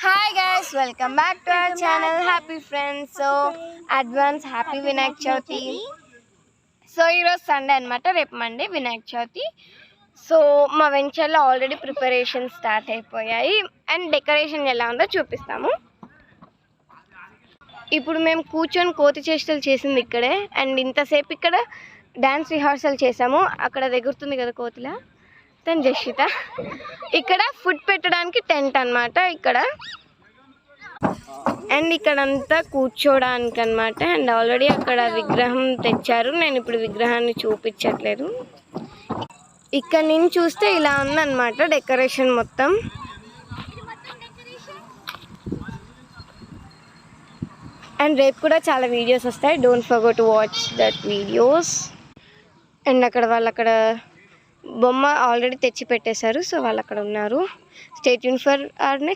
Hi guys, welcome back to our channel. Happy friends. So advance happy Vinayak Chavati. So ఈరోజు Sunday అనమాట, రేపు Monday Vinayaka Chavithi. So మా వెంచర్లో already preparation start అయిపోయాయి and decoration ఎలా ఉందో చూపిస్తాము. ఇప్పుడు మేము కూర్చొని కోతి చేష్టలు చేసింది ఇక్కడే అండ్ ఇంతసేపు ఇక్కడ డ్యాన్స్ రిహార్సల్ చేసాము. అక్కడ ఎగురుతుంది కదా కోతిలా, తను జషిత. ఇక్కడ ఫుడ్ పెట్టడానికి టెంట్ అనమాట ఇక్కడ, అండ్ ఇక్కడంతా కూర్చోడానికి అనమాట. అండ్ ఆల్రెడీ అక్కడ విగ్రహం తెచ్చారు, నేను ఇప్పుడు విగ్రహాన్ని చూపించట్లేదు. ఇక్కడ నుంచి చూస్తే ఇలా ఉందన్నమాట డెకరేషన్ మొత్తం. అండ్ రేపు కూడా చాలా వీడియోస్ వస్తాయి, don't forget to watch that videos. And అక్కడ వాళ్ళు అక్కడ బొమ్మ ఆల్రెడీ తెచ్చి పెట్టేశారు, సో వాళ్ళు అక్కడ ఉన్నారు. Stay tune for our next.